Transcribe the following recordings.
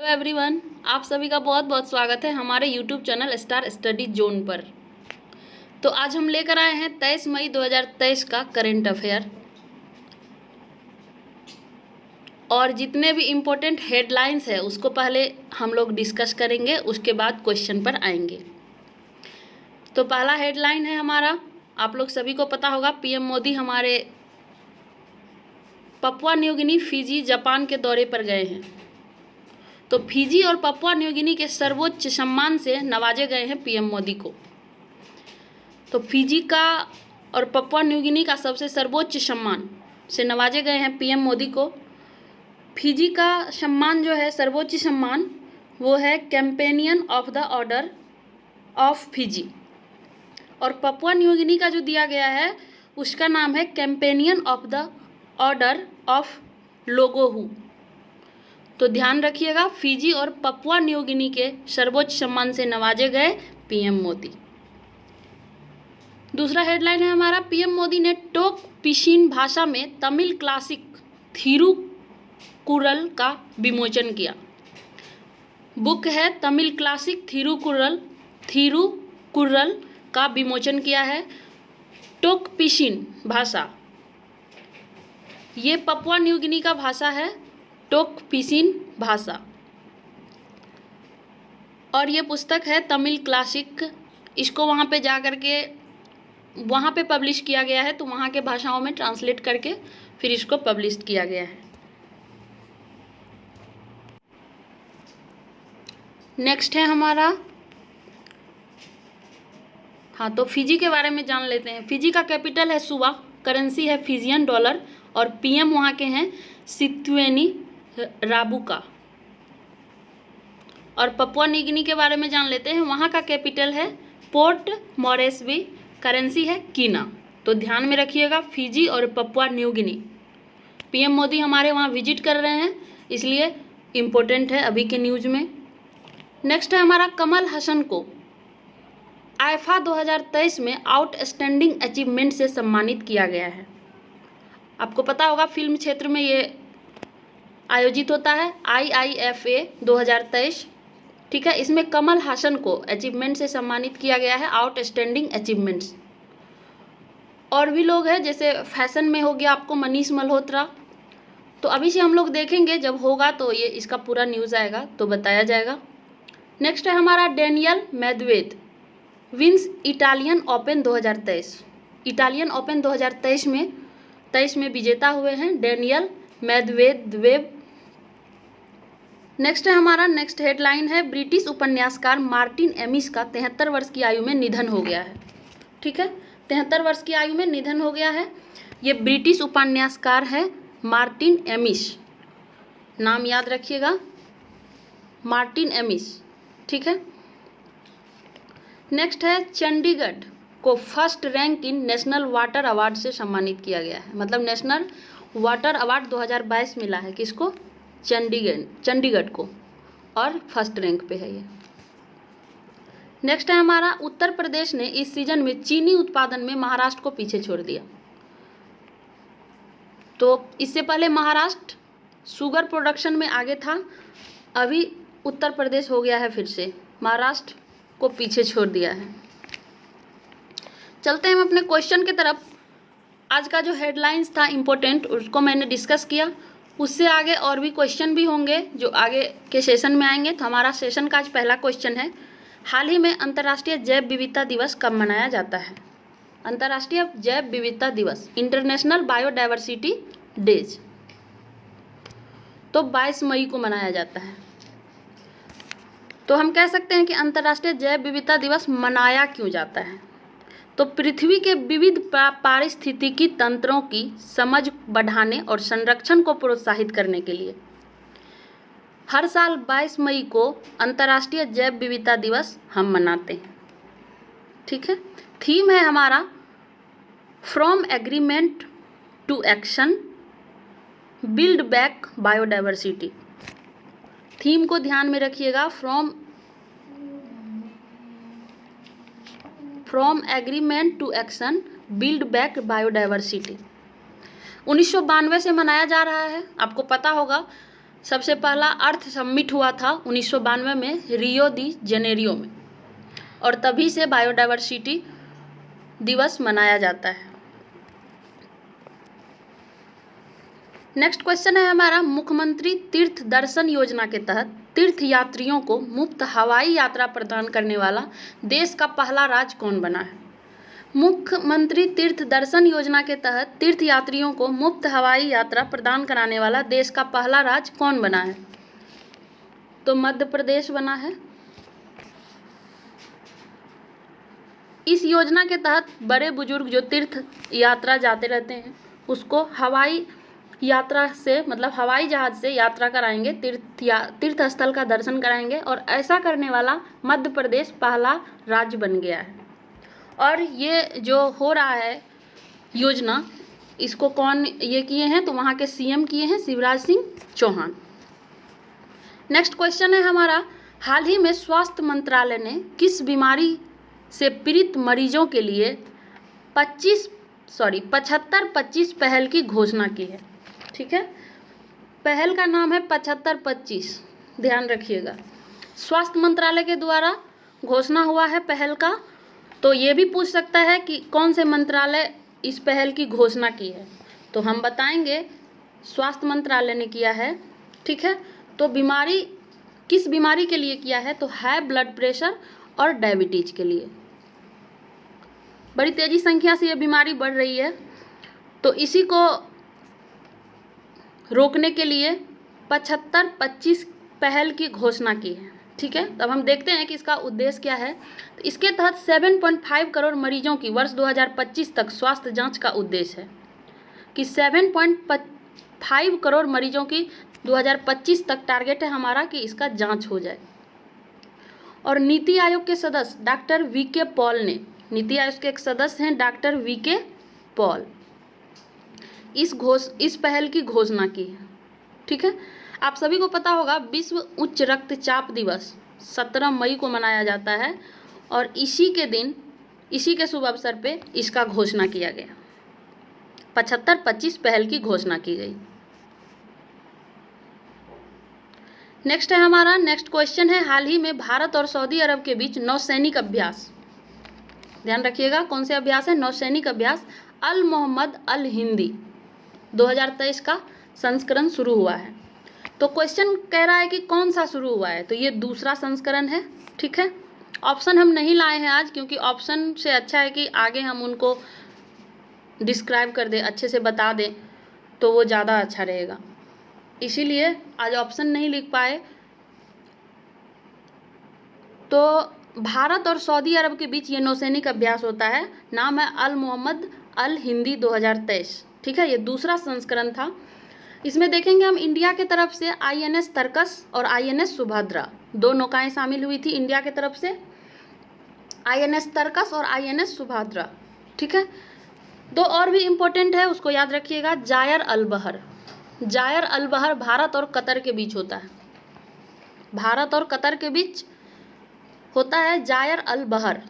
Hello everyone, आप सभी का बहुत बहुत स्वागत है हमारे YouTube channel star study zone पर। तो आज हम लेकर आए हैं 23 मई 2023 का करंट अफेयर और जितने भी इम्पोर्टेंट हेडलाइंस है उसको पहले हम लोग डिस्कस करेंगे, उसके बाद क्वेश्चन पर आएंगे। तो पहला हेडलाइन है हमारा, आप लोग सभी को पता होगा, पीएम मोदी हमारे Papua New Guinea, Fiji, Japan के दौरे पर गए हैं। तो फिजी और पपुआ न्यू गिनी के सर्वोच्च सम्मान से नवाजे गए हैं पीएम मोदी को। तो फिजी का और पपुआ न्यू गिनी का सबसे सर्वोच्च सम्मान से नवाजे गए हैं पीएम मोदी को। फिजी का सम्मान जो है, सर्वोच्च सम्मान, वो है companion of the order of Fiji, और पपुआ न्यू गिनी का जो दिया गया है उसका नाम है companion of the order of लोगोहू। तो ध्यान रखिएगा, फिजी और पपुआ न्यू गिनी के सर्वोच्च सम्मान से नवाजे गए पीएम मोदी। दूसरा हेडलाइन है हमारा, पीएम मोदी ने टोक पिशिन भाषा में तमिल क्लासिक थिरुकुरल का विमोचन किया। बुक है तमिल क्लासिक थिरुकुरल का विमोचन किया है। टोक पिशिन भाषा, ये पपुआ न्यू गिनी का भाषा है, टोक पिशिन भाषा, और ये पुस्तक है तमिल क्लासिक। इसको वहाँ पे जा कर के वहाँ पे पब्लिश किया गया है, तो वहाँ के भाषाओं में ट्रांसलेट करके फिर इसको पब्लिश किया गया है। नेक्स्ट है हमारा, तो फिजी के बारे में जान लेते हैं। फिजी का कैपिटल है सुवा, करेंसी है फिजियन डॉलर, और पीएम वहाँ के हैं सित्वेनी राबुका। और पपुआ न्यू गिनी के बारे में जान लेते हैं। वहाँ का कैपिटल है पोर्ट मॉरेस्बी, करेंसी है कीना। तो ध्यान में रखिएगा, फिजी और Papua New Guinea, PM Modi हमारे वहाँ विजिट कर रहे हैं, इसलिए इम्पोर्टेंट है अभी के न्यूज़ में। नेक्स्ट है हमारा, कमल हसन को आईफा 2023 में आउटस्टैंडिंग अचीवमेंट से सम्मानित किया गया है। आपको पता होगा फिल्म क्षेत्र में ये आयोजित होता है, IIFA 2023, ठीक है। इसमें कमल हासन को अचीवमेंट से सम्मानित किया गया है, आउटस्टैंडिंग अचीवमेंट्स। और भी लोग हैं, जैसे फैशन में हो गया आपको मनीष मल्होत्रा। तो अभी से हम लोग देखेंगे, जब होगा तो ये इसका पूरा न्यूज़ आएगा तो बताया जाएगा। नेक्स्ट है हमारा, Daniil Medvedev wins Italian Open 2023। Italian Open 2023 में विजेता हुए हैं डेनियल मेदवेदेव। नेक्स्ट है हमारा, नेक्स्ट हेडलाइन है, ब्रिटिश उपन्यासकार मार्टिन एमिस का 73 वर्ष की आयु में निधन हो गया है, ठीक है। 73 वर्ष की आयु में निधन हो गया है। ये ब्रिटिश उपन्यासकार है मार्टिन एमिस, नाम याद रखिएगा, मार्टिन एमिस, ठीक है। नेक्स्ट है, चंडीगढ़ को first rank in national water award से सम्मानित किया गया है। मतलब नेशनल वाटर अवार्ड 2022 मिला है किसको? चंडीगढ़ को, और फर्स्ट रैंक पे है ये। नेक्स्ट है हमारा, उत्तर प्रदेश ने इस सीजन में चीनी उत्पादन में महाराष्ट्र को पीछे छोड़ दिया। तो इससे पहले महाराष्ट्र शुगर प्रोडक्शन में आगे था, अभी उत्तर प्रदेश हो गया है फिर से, महाराष्ट्र को पीछे छोड़ दिया है। चलते हैं हम अपने क्वेश्चन की तरफ। आज का जो हेडलाइंस था इम्पोर्टेंट, उसको मैंने डिस्कस किया, उससे आगे और भी क्वेश्चन भी होंगे जो आगे के सेशन में आएंगे। तो हमारा सेशन का आज पहला क्वेश्चन है, हाल ही में अंतर्राष्ट्रीय जैव विविधता दिवस कब मनाया जाता है? अंतर्राष्ट्रीय जैव विविधता दिवस, इंटरनेशनल बायोडाइवर्सिटी डेज, तो 22 मई को मनाया जाता है। तो हम कह सकते हैं कि अंतर्राष्ट्रीय जैव विविधता दिवस मनाया क्यों जाता है? तो पृथ्वी के विविध पारिस्थितिकी तंत्रों की समझ बढ़ाने और संरक्षण को प्रोत्साहित करने के लिए हर साल 22 मई को अंतर्राष्ट्रीय जैव विविधता दिवस हम मनाते हैं, ठीक है। थीम है हमारा, from agreement to action, build back biodiversity. Theme को ध्यान में रखिएगा, from agreement to action, build back biodiversity. 1992 से मनाया जा रहा है। आपको पता होगा सबसे पहला अर्थ समिट हुआ था 1992 में रियो दी जेनेरियो में, और तभी से बायोडायवर्सिटी दिवस मनाया जाता है। नेक्स्ट क्वेश्चन है हमारा, मुख्यमंत्री तीर्थ दर्शन योजना के तहत तीर्थ यात्रियों को मुफ्त हवाई यात्रा प्रदान करने वाला देश का पहला राज्य कौन बना है? मुख्यमंत्री तीर्थ दर्शन योजना के तहत तीर्थ यात्रियों को मुफ्त हवाई यात्रा प्रदान कराने वाला देश का पहला राज्य कौन बना है? तो मध्य प्रदेश बना है। इस योजना के तहत बड़े बुजुर्ग जो तीर्थ यात्रा जाते रहते हैं उसको हवाई यात्रा से, मतलब हवाई जहाज से यात्रा कराएंगे, तीर्थ स्थल का दर्शन कराएंगे, और ऐसा करने वाला मध्य प्रदेश पहला राज्य बन गया है। और ये जो हो रहा है योजना, इसको कौन ये किए हैं? तो वहाँ के सीएम किए हैं, शिवराज सिंह चौहान। नेक्स्ट क्वेश्चन है हमारा, हाल ही में स्वास्थ्य मंत्रालय ने किस बीमारी से पीड़ित मरीजों के लिए 75-25 पहल की घोषणा की है? ठीक है, पहल का नाम है 75-25, ध्यान रखिएगा। स्वास्थ्य मंत्रालय के द्वारा घोषणा हुआ है पहल का। तो ये भी पूछ सकता है कि कौन से मंत्रालय इस पहल की घोषणा की है, तो हम बताएंगे स्वास्थ्य मंत्रालय ने किया है। ठीक है, तो किस बीमारी के लिए किया है? तो हाई ब्लड प्रेशर और डायबिटीज के लिए। बड़ी तेजी संख्या से ये बीमारी बढ़ रही है, तो इसी को रोकने के लिए 75-25 पहल की घोषणा की है। ठीक है, तब हम देखते हैं कि इसका उद्देश्य क्या है। तो इसके तहत 7.5 करोड़ मरीजों की वर्ष 2025 तक स्वास्थ्य जांच का उद्देश्य है कि 7.5 करोड़ मरीजों की 2025 तक टारगेट है हमारा कि इसका जांच हो जाए। और नीति आयोग के सदस्य डॉक्टर वीके पॉल ने, नीति आयोग के एक सदस्य हैं डॉक्टर वीके पॉल, इस पहल की घोषणा की है। ठीक है, आप सभी को पता होगा विश्व उच्च रक्तचाप दिवस 17 मई को मनाया जाता है, और इसी के शुभ अवसर पे इसका घोषणा किया गया। 75-25 पहल की घोषणा की गई। नेक्स्ट है हमारा, नेक्स्ट क्वेश्चन है, हाल ही में भारत और सऊदी अरब के बीच नौसैनिक अभ्यास, ध्यान रखिएगा कौन से अभ्यास है? नौसैनिक अभ्यास अल मोहम्मद अल हिंदी 2023 का संस्करण शुरू हुआ है। तो क्वेश्चन कह रहा है कि कौन सा शुरू हुआ है? तो ये दूसरा संस्करण है। ठीक है, ऑप्शन हम नहीं लाए हैं आज, क्योंकि ऑप्शन से अच्छा है कि आगे हम उनको डिस्क्राइब कर दें, अच्छे से बता दें, तो वो ज़्यादा अच्छा रहेगा, इसीलिए आज ऑप्शन नहीं लिख पाए। तो भारत और सऊदी अरब के बीच ये नौसैनिक अभ्यास होता है, नाम है अल मोहम्मद अल हिंदी 2023। ठीक है, ये दूसरा संस्करण था। इसमें देखेंगे हम इंडिया के तरफ से INS तर्कस और INS सुभद्रा, 2 नौकाएं शामिल हुई थी इंडिया के तरफ से, INS तर्कस और INS सुभद्रा। ठीक है, 2 और भी इम्पोर्टेंट है, उसको याद रखिएगा, जायर अल बहर। जायर अल बहर भारत और कतर के बीच होता है, भारत और कतर के बीच होता है जायर अल बहर।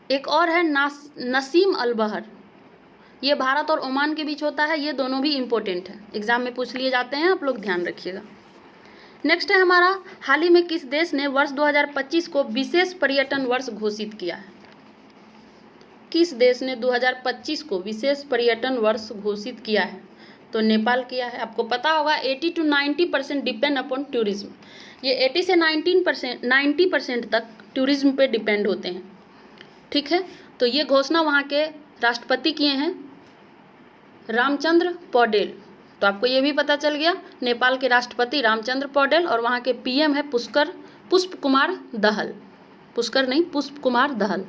एक और है नसीम अल बहर, ये भारत और ओमान के बीच होता है। ये दोनों भी इम्पोर्टेंट है, एग्जाम में पूछ लिए जाते हैं, आप लोग ध्यान रखिएगा। नेक्स्ट है हमारा, हाल ही में किस देश ने वर्ष 2025 को विशेष पर्यटन वर्ष घोषित किया है? किस देश ने 2025 को विशेष पर्यटन वर्ष घोषित किया है? तो नेपाल किया है। आपको पता होगा 80-90% डिपेंड अपॉन टूरिज्म, ये 80 से 90% तक टूरिज्म पे डिपेंड होते हैं। ठीक है, तो ये घोषणा वहाँ के राष्ट्रपति किए हैं, रामचंद्र पौडेल। तो आपको ये भी पता चल गया, नेपाल के राष्ट्रपति रामचंद्र पौडेल, और वहाँ के PM है पुष्प कुमार दहल, पुष्प कुमार दहल।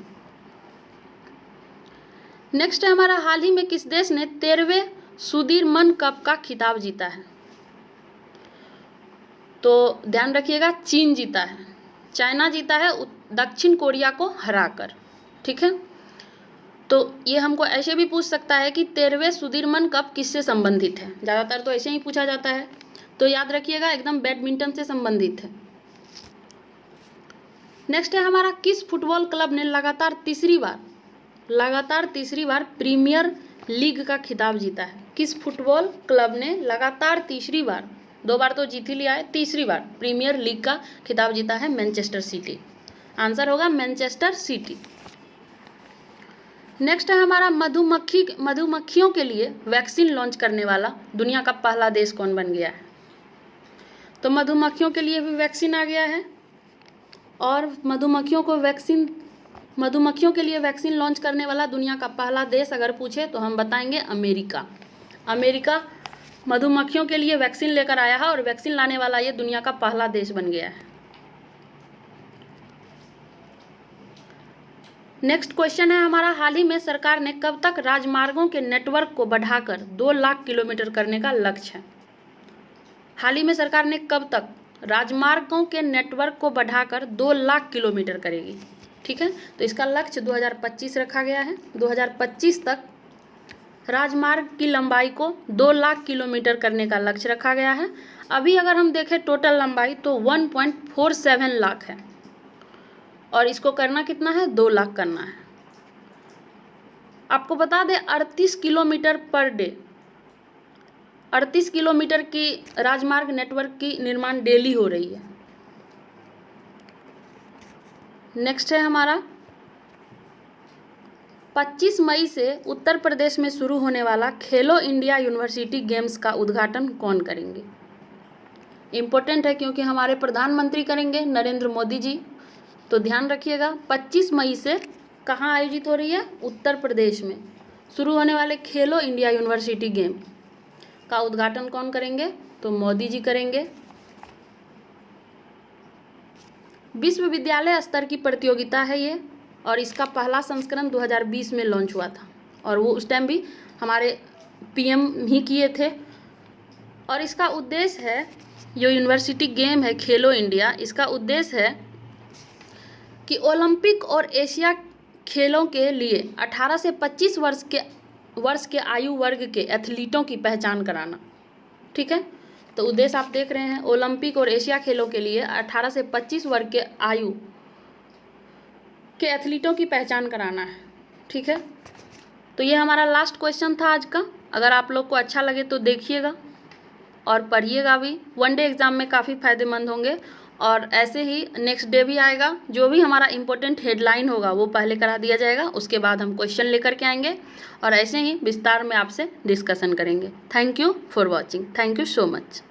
नेक्स्ट है हमारा, हाल ही में किस देश ने 13वें सुदीरमन कप का खिताब जीता है? तो ध्यान रखिएगा, चीन जीता है, चाइना जीता है दक्षिण कोरिया को हराकर। ठीक है, तो ये हमको ऐसे भी पूछ सकता है कि 13वें सुदीरमन कप किससे संबंधित है? ज़्यादातर तो ऐसे ही पूछा जाता है, तो याद रखिएगा एकदम बैडमिंटन से संबंधित है। नेक्स्ट है हमारा, किस फुटबॉल क्लब ने लगातार तीसरी बार प्रीमियर लीग का खिताब जीता है? किस फुटबॉल क्लब ने लगातार तीसरी बार 2 बार तो जीत ही लिया है, तीसरी बार प्रीमियर लीग का खिताब जीता है मैनचेस्टर सिटी। आंसर होगा मैनचेस्टर सिटी। नेक्स्ट है हमारा मधुमक्खियों के लिए वैक्सीन लॉन्च करने वाला दुनिया का पहला देश कौन बन गया है? तो मधुमक्खियों के लिए भी वैक्सीन आ गया है, और मधुमक्खियों के लिए वैक्सीन लॉन्च करने वाला दुनिया का पहला देश अगर पूछे तो हम बताएंगे अमेरिका। अमेरिका मधुमक्खियों के लिए वैक्सीन लेकर आया है और वैक्सीन लाने वाला ये दुनिया का पहला देश बन गया है। नेक्स्ट क्वेश्चन है हमारा, हाल ही में सरकार ने कब तक राजमार्गों के नेटवर्क को बढ़ाकर 2 लाख किलोमीटर करने का लक्ष्य है? हाल ही में सरकार ने कब तक राजमार्गों के नेटवर्क को बढ़ाकर 2 लाख किलोमीटर करेगी? ठीक है, तो इसका लक्ष्य 2025 रखा गया है। 2025 तक राजमार्ग की लंबाई को 2 लाख किलोमीटर करने का लक्ष्य रखा गया है। अभी अगर हम देखें टोटल लंबाई तो 1.47 लाख है, और इसको करना कितना है? 2 लाख करना है। आपको बता दें 38 किलोमीटर पर डे, 38 किलोमीटर की राजमार्ग नेटवर्क की निर्माण डेली हो रही है। नेक्स्ट है हमारा 25 मई से उत्तर प्रदेश में शुरू होने वाला खेलो इंडिया यूनिवर्सिटी गेम्स का उद्घाटन कौन करेंगे? इम्पोर्टेंट है क्योंकि हमारे प्रधानमंत्री करेंगे, नरेंद्र मोदी जी। तो ध्यान रखिएगा 25 मई से कहाँ आयोजित हो रही है? उत्तर प्रदेश में शुरू होने वाले खेलो इंडिया यूनिवर्सिटी गेम का उद्घाटन कौन करेंगे? तो मोदी जी करेंगे। विश्वविद्यालय स्तर की प्रतियोगिता है ये, और इसका पहला संस्करण 2020 में लॉन्च हुआ था, और वो उस टाइम भी हमारे पीएम ही किए थे। और इसका उद्देश्य है, जो यूनिवर्सिटी गेम है खेलो इंडिया, इसका उद्देश्य है कि ओलंपिक और एशिया खेलों के लिए 18 से 25 वर्ष के आयु वर्ग के एथलीटों की पहचान कराना। ठीक है, तो उद्देश्य आप देख रहे हैं, ओलंपिक और एशिया खेलों के लिए 18 से 25 वर्ग के आयु के एथलीटों की पहचान कराना है। ठीक है, तो ये हमारा लास्ट क्वेश्चन था आज का। अगर आप लोग को अच्छा लगे तो देखिएगा और पढ़िएगा भी, वनडे एग्ज़ाम में काफ़ी फायदेमंद होंगे। और ऐसे ही नेक्स्ट डे भी आएगा, जो भी हमारा इंपॉर्टेंट हेडलाइन होगा वो पहले करा दिया जाएगा, उसके बाद हम क्वेश्चन लेकर के आएंगे और ऐसे ही विस्तार में आपसे डिस्कशन करेंगे। Thank you for watching, thank you so much.